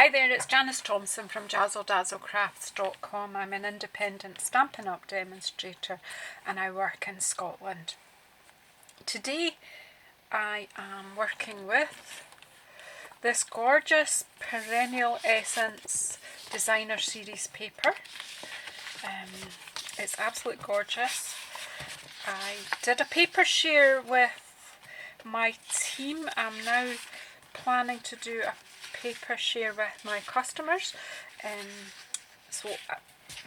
Hi there, it's Janice Thompson from JazzleDazzleCrafts.com. I'm an independent Stampin' Up! Demonstrator and I work in Scotland. Today I am working with this gorgeous Perennial Essence Designer Series paper. It's absolutely gorgeous. I did a paper share with my team. I'm now planning to do a paper share with my customers. So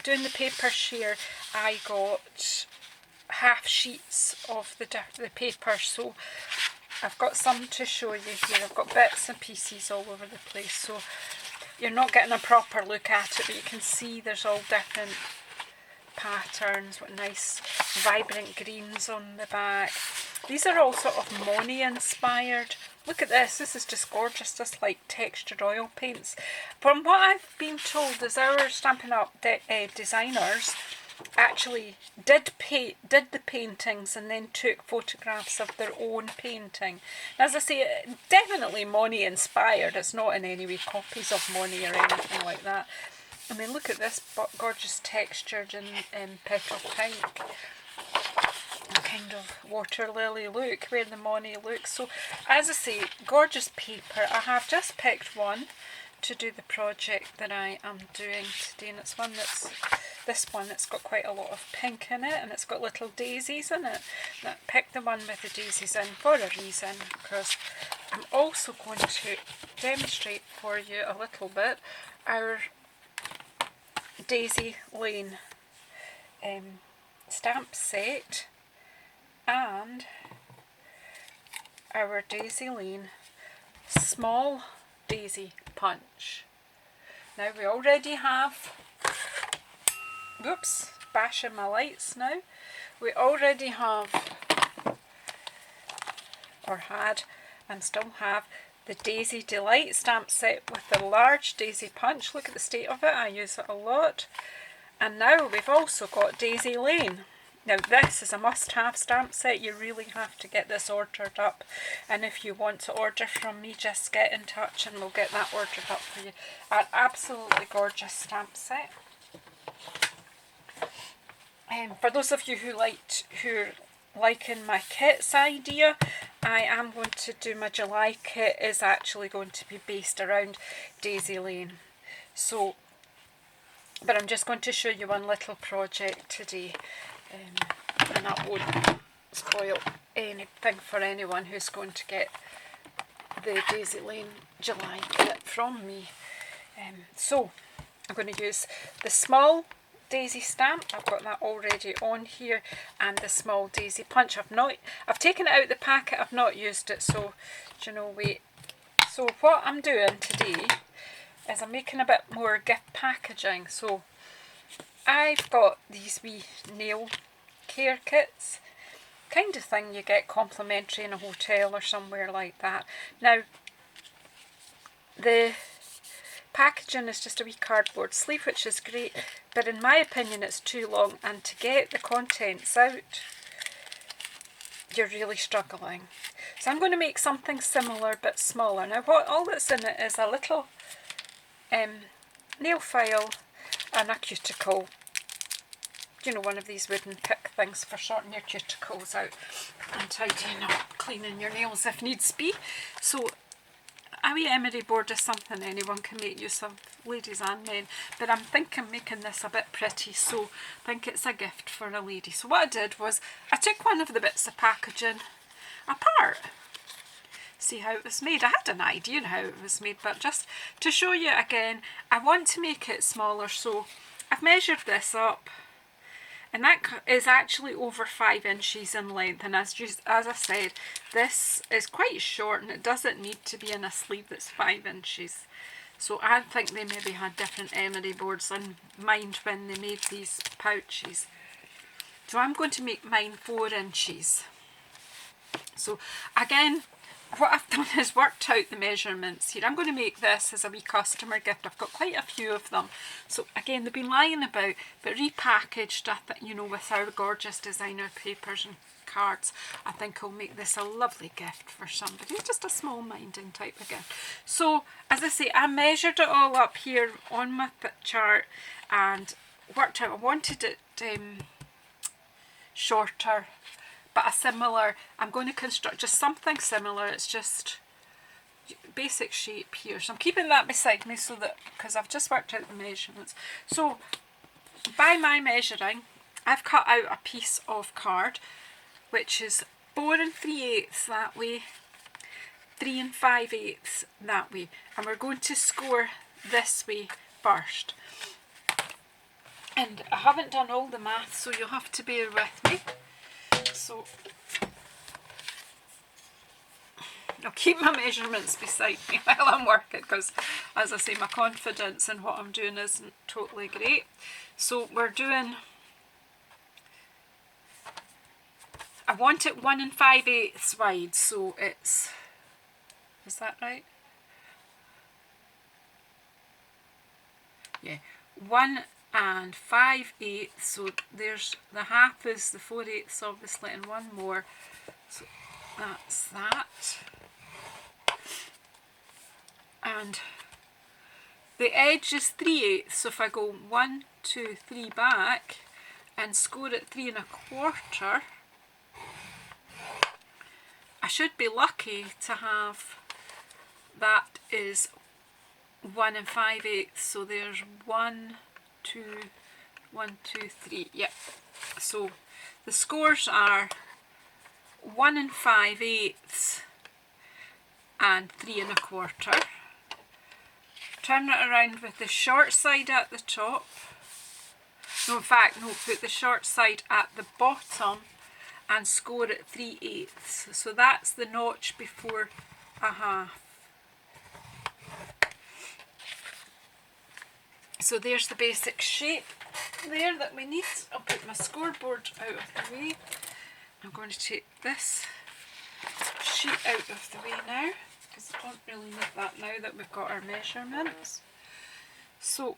doing the paper share, I got half sheets of the paper, so I've got some to show you here. I've got bits and pieces all over the place, so you're not getting a proper look at it, but you can see there's all different patterns with nice vibrant greens on the back. These are all sort of Monet inspired. Look at this, this is just gorgeous, just like textured oil paints. From what I've been told is our Stampin' Up! Designers actually did the paintings and then took photographs of their own painting. As I say, definitely Monet inspired. It's not in any way copies of Monet or anything like that. I mean, look at this gorgeous textured and petal pink kind of water lily look where the Monet looks. So as I say, gorgeous paper. I have just picked one to do the project that I am doing today, and it's this one that's got quite a lot of pink in it and it's got little daisies in it. I picked the one with the daisies in for a reason, because I'm also going to demonstrate for you a little bit our Daisy Lane stamp set and our Daisy Lane small daisy punch. Now we already have, whoops, bashing my lights now. We already have, or had, and still have, the Daisy Delight stamp set with the large daisy punch. Look at the state of it, I use it a lot. And now we've also got Daisy Lane. Now this is a must-have stamp set. You really have to get this ordered up, and if you want to order from me, just get in touch and we'll get that ordered up for you. An absolutely gorgeous stamp set. For those of you who are liking my kits idea, I am going to do my July kit is actually going to be based around Daisy Lane. So, but I'm just going to show you one little project today. And that won't spoil anything for anyone who's going to get the Daisy Lane July kit from me. So I'm going to use the small daisy stamp. I've got that already on here, and the small daisy punch. I've taken it out of the packet. I've not used it, so do you know, wait. So what I'm doing today is I'm making a bit more gift packaging. So I've got these wee nail care kits, kind of thing you get complimentary in a hotel or somewhere like that. Now, the packaging is just a wee cardboard sleeve, which is great, but in my opinion it's too long, and to get the contents out, you're really struggling. So I'm going to make something similar but smaller. Now, all that's in it is a little nail file and a cuticle. You know, one of these wooden pick things for sorting your cuticles out and tidying up, cleaning your nails if needs be. So a wee emery board is something anyone can make use of, ladies and men, but I'm thinking making this a bit pretty, so I think it's a gift for a lady. So what I did was I took one of the bits of packaging apart, see how it was made. I had an idea how it was made, but just to show you again, I want to make it smaller, so I've measured this up, and that is actually over 5 inches in length. And as I said, this is quite short and it doesn't need to be in a sleeve that's 5 inches. So I think they maybe had different emery boards in mind when they made these pouches. So I'm going to make mine 4 inches. So again, what I've done is worked out the measurements here. I'm going to make this as a wee customer gift. I've got quite a few of them. So again, they've been lying about, but repackaged, you know, with our gorgeous designer papers. And cards. I think I'll make this a lovely gift for somebody, just a small minding type of gift. So as I say, I measured it all up here on my chart and worked out I wanted it shorter, but a similar, I'm going to construct just something similar. It's just basic shape here, so I'm keeping that beside me so that, because I've just worked out the measurements. So by my measuring, I've cut out a piece of card which is 4 3/8 that way, 3 5/8 that way, and we're going to score this way first. And I haven't done all the math, so you'll have to bear with me. So I'll keep my measurements beside me while I'm working, because as I say, my confidence in what I'm doing isn't totally great. So we're doing, I want it 1 5/8 wide, so it's, is that right? Yeah, 1 5/8, so there's the half is the 4/8 obviously, and one more, so that's that. And the edge is 3/8, so if I go 1 2 3 back and score at 3 1/4, I should be lucky to have that is 1 5/8, so there's 1 2 1 2 3, yep. So the scores are 1 5/8 and 3 1/4. Turn it around with the short side at the top. No, in fact, no, put the short side at the bottom and score at 3/8. So that's the notch before a half. So there's the basic shape there that we need. I'll put my scoreboard out of the way. I'm going to take this sheet out of the way now, because I don't really need that now that we've got our measurements. So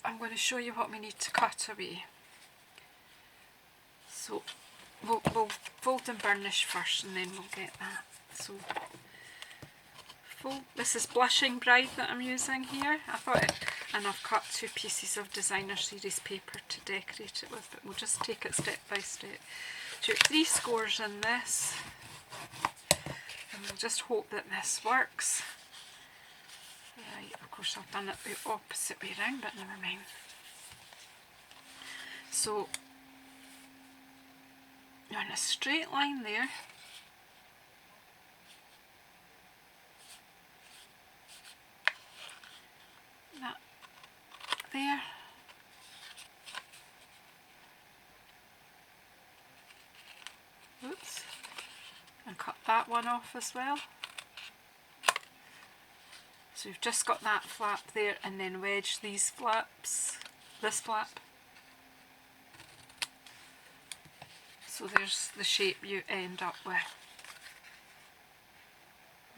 I'm going to show you what we need to cut away. So we'll fold and burnish first, and then we'll get that. So fold. This is Blushing Bride that I'm using here. I thought it, and I've cut 2 pieces of Designer Series paper to decorate it with, but we'll just take it step by step. So 3 scores in this, and we'll just hope that this works. Right, of course I've done it the opposite way round, but never mind. So you're in a straight line there. That there. Oops. And cut that one off as well. So we've just got that flap there, and then wedge these flaps, this flap. So there's the shape you end up with.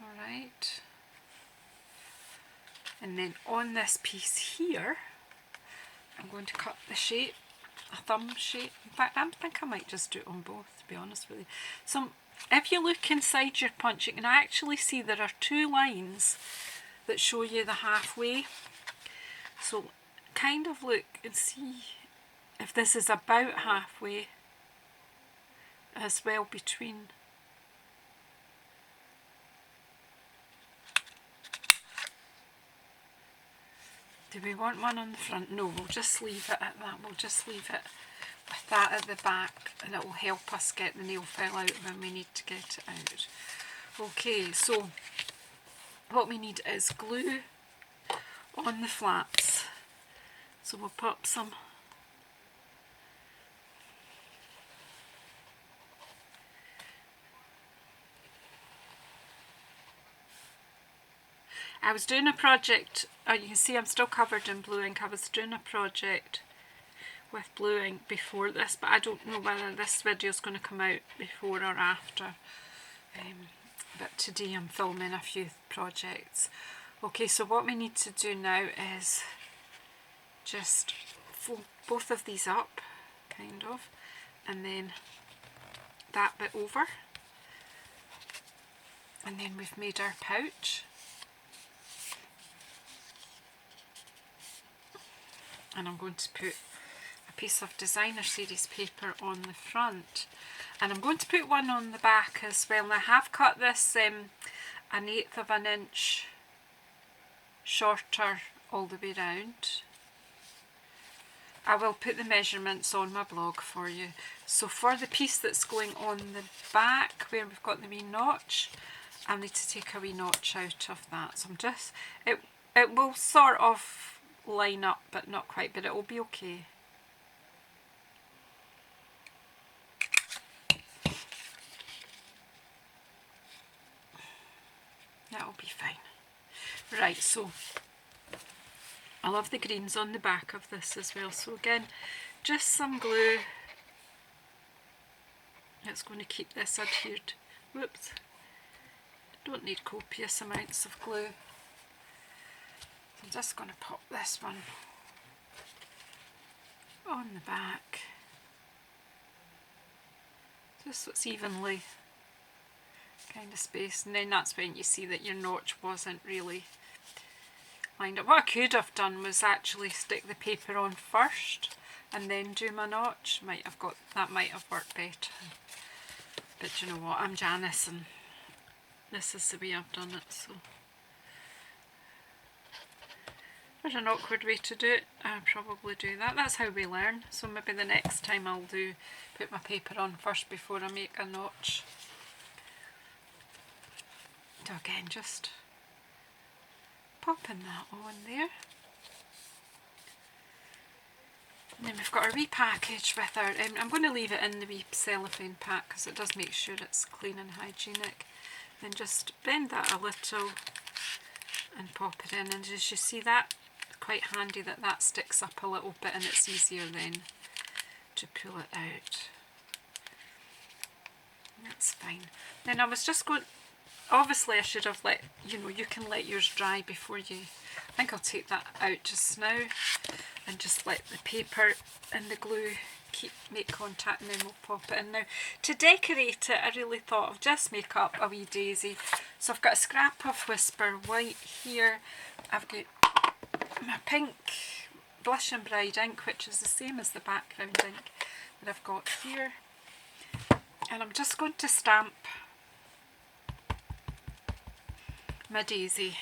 Alright. And then on this piece here, I'm going to cut the shape, a thumb shape. In fact, I think I might just do it on both, to be honest with you. So if you look inside your punch, you can actually see there are 2 lines that show you the halfway. So kind of look and see if this is about halfway as well between. Do we want one on the front? No, we'll just leave it at that. We'll just leave it with that at the back, and it will help us get the nail file out when we need to get it out. Okay, so what we need is glue on the flaps. So we'll pop some I was doing a project, you can see I'm still covered in blue ink. I was doing a project with blue ink before this, but I don't know whether this video is going to come out before or after. But today I'm filming a few projects. Okay, so what we need to do now is just fold both of these up, kind of, and then that bit over. And then we've made our pouch. And I'm going to put a piece of designer series paper on the front. And I'm going to put one on the back as well. And I have cut this 1/8 of an inch shorter all the way round. I will put the measurements on my blog for you. So for the piece that's going on the back where we've got the wee notch, I need to take a wee notch out of that. So I'm just, it will sort of line up but not quite, but it will be okay. That'll be fine. Right, so I love the greens on the back of this as well. So again, just some glue. It's going to keep this adhered. Whoops. Don't need copious amounts of glue. I'm just going to pop this one on the back. Just so it's evenly kind of spaced. And then that's when you see that your notch wasn't really lined up. What I could have done was actually stick the paper on first and then do my notch. That might have worked better. But you know what, I'm Janice and this is the way I've done it, so there's an awkward way to do it. I'll probably do that. That's how we learn. So maybe the next time I'll put my paper on first before I make a notch. So again, just popping that on there. And then we've got our wee package with our, I'm going to leave it in the wee cellophane pack because it does make sure it's clean and hygienic. Then just bend that a little and pop it in, and as you see, that quite handy that sticks up a little bit and it's easier then to pull it out. That's fine. Then I was just going, obviously I should have let, you can let yours dry before you, I think I'll take that out just now and just let the paper and the glue make contact, and then we'll pop it in. Now to decorate it, I really thought of just make up a wee daisy. So I've got a scrap of Whisper White here, I've got my pink Blush and Bride ink, which is the same as the background ink that I've got here, and I'm just going to stamp my daisy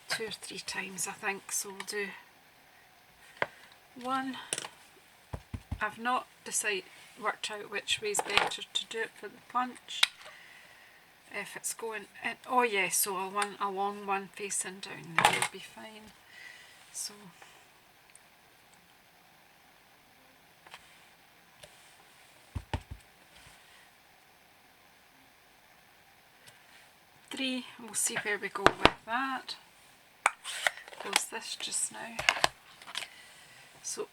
2 or 3 times, I think. So we'll do one. I've not worked out which way is better to do it for the punch. If it's going in, oh yeah, so a long one facing down there will be fine. So three, and we'll see where we go with that. Close this just now. So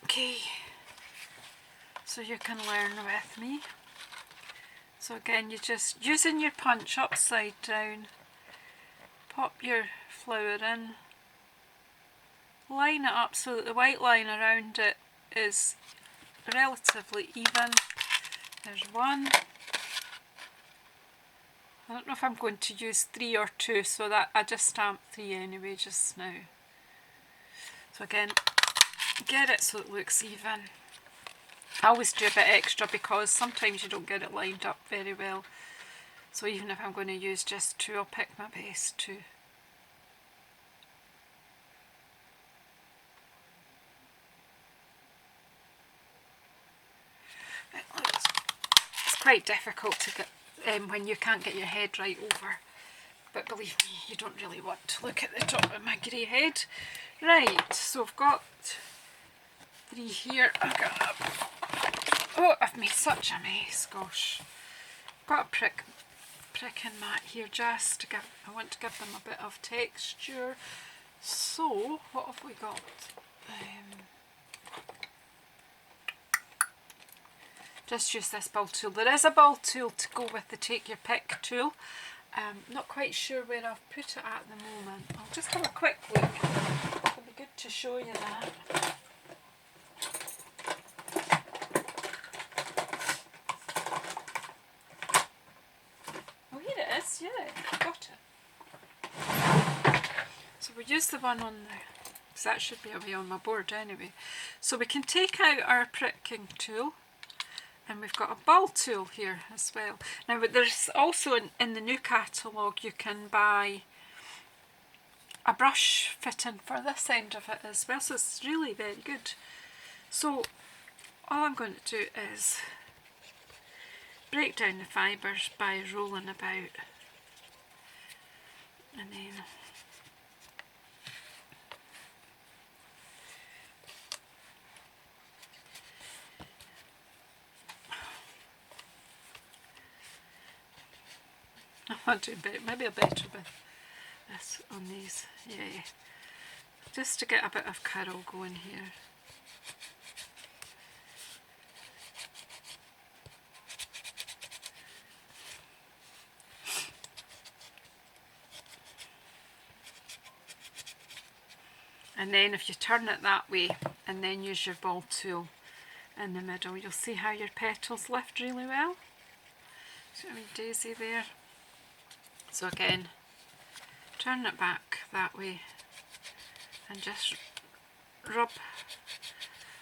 okay, so you can learn with me. So again, you're just using your punch upside down, pop your flower in, line it up so that the white line around it is relatively even. There's one. I don't know if I'm going to use 3 or 2, so that I just stamped 3 anyway just now. So again, get it so it looks even. I always do a bit extra because sometimes you don't get it lined up very well. So even if I'm going to use just 2, I'll pick my best 2. It's quite difficult to get when you can't get your head right over. But believe me, you don't really want to look at the top of my grey head. Right, so I've got 3 here. Oh, I've made such a mess, gosh. Got a pricking mat here just to give, I want to give them a bit of texture. So, what have we got? Just use this ball tool. There is a ball tool to go with the take your pick tool. Not quite sure where I've put it at the moment. I'll just have a quick look. It'll be good to show you that. we'll use the one on the, because that should be away on my board anyway. So we can take out our pricking tool, and we've got a ball tool here as well. Now there's also in the new catalogue you can buy a brush fitting for this end of it as well, so it's really very good. So all I'm going to do is break down the fibres by rolling about, and then I want to do maybe a better with this on these, yeah, just to get a bit of curl going here. And then if you turn it that way and then use your ball tool in the middle, you'll see how your petals lift really well. See a wee daisy there. So again, turn it back that way and just rub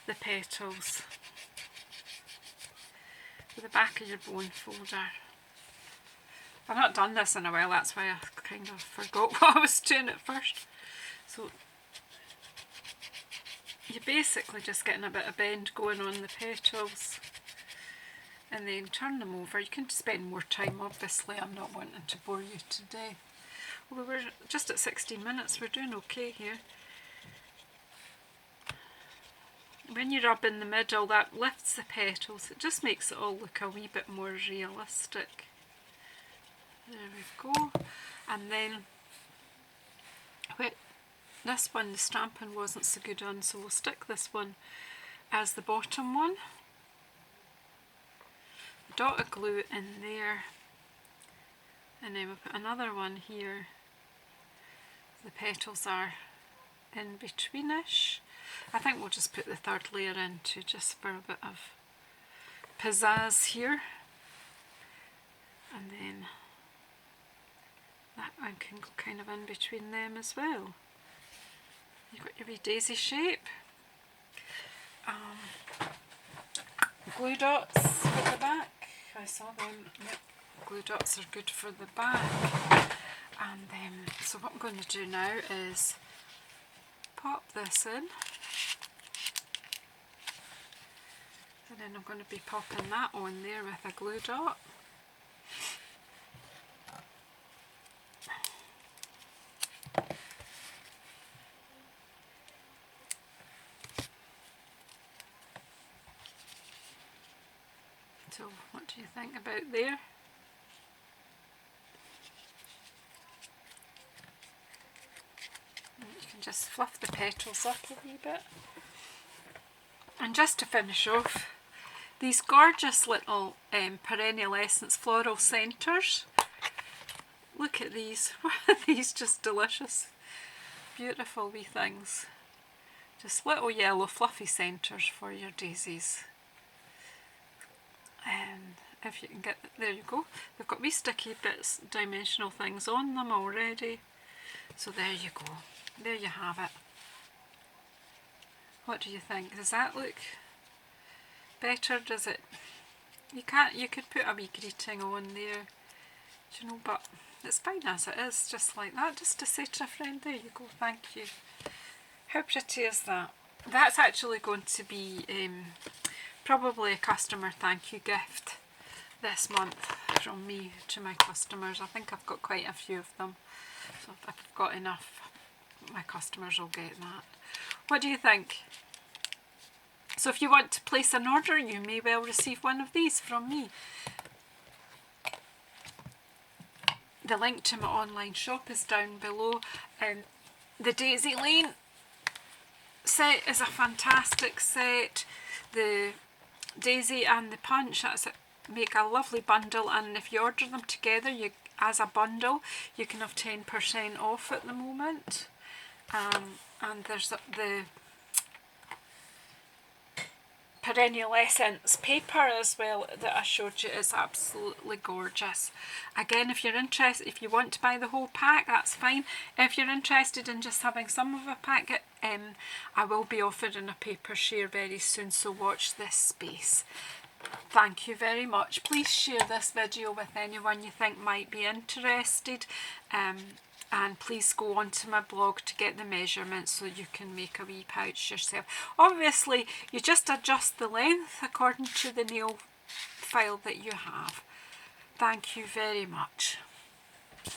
the petals with the back of your bone folder. I've not done this in a while, that's why I kind of forgot what I was doing at first. So you're basically just getting a bit of bend going on the petals, and then turn them over. You can spend more time, obviously. I'm not wanting to bore you today. Well, we're just at 16 minutes, we're doing okay here. When you rub in the middle, that lifts the petals. It just makes it all look a wee bit more realistic. There we go. And then this one, the Stampin wasn't so good on, so we'll stick this one as the bottom one. Dot of glue in there, and then we'll put another one here. The petals are in betweenish. I think we'll just put the third layer in too, just for a bit of pizzazz here. And then that one can go kind of in between them as well. You've got your wee daisy shape. Glue dots for the back. I saw them. Yep. Glue dots are good for the back. And so what I'm going to do now is pop this in. And then I'm going to be popping that on there with a glue dot. So what do you think about there? And you can just fluff the petals up a wee bit. And just to finish off, these gorgeous little Perennial Essence floral centres. Look at these. Are these just delicious? Beautiful wee things. Just little yellow fluffy centres for your daisies. And if you can get, there you go. They've got wee sticky bits, dimensional things on them already. So there you go. There you have it. What do you think? Does that look better? Does it? You could put a wee greeting on there, you know, but it's fine as it is, just like that, just to say to a friend, there you go, thank you. How pretty is that? That's actually going to be probably a customer thank you gift this month from me to my customers. I think I've got quite a few of them, so if I've got enough, my customers will get that. What do you think? So if you want to place an order, you may well receive one of these from me. The link to my online shop is down below. The Daisy Lane set is a fantastic set. The Daisy and the Punch, make a lovely bundle, and if you order them together as a bundle, you can have 10% off at the moment. And there's the Perennial Essence paper as well that I showed you. Is absolutely gorgeous. Again, if you're interested, if you want to buy the whole pack, that's fine. If you're interested in just having some of a packet, I will be offering a paper share very soon, so watch this space. Thank you very much. Please share this video with anyone you think might be interested. And please go onto my blog to get the measurements so you can make a wee pouch yourself. Obviously, you just adjust the length according to the nail file that you have. Thank you very much.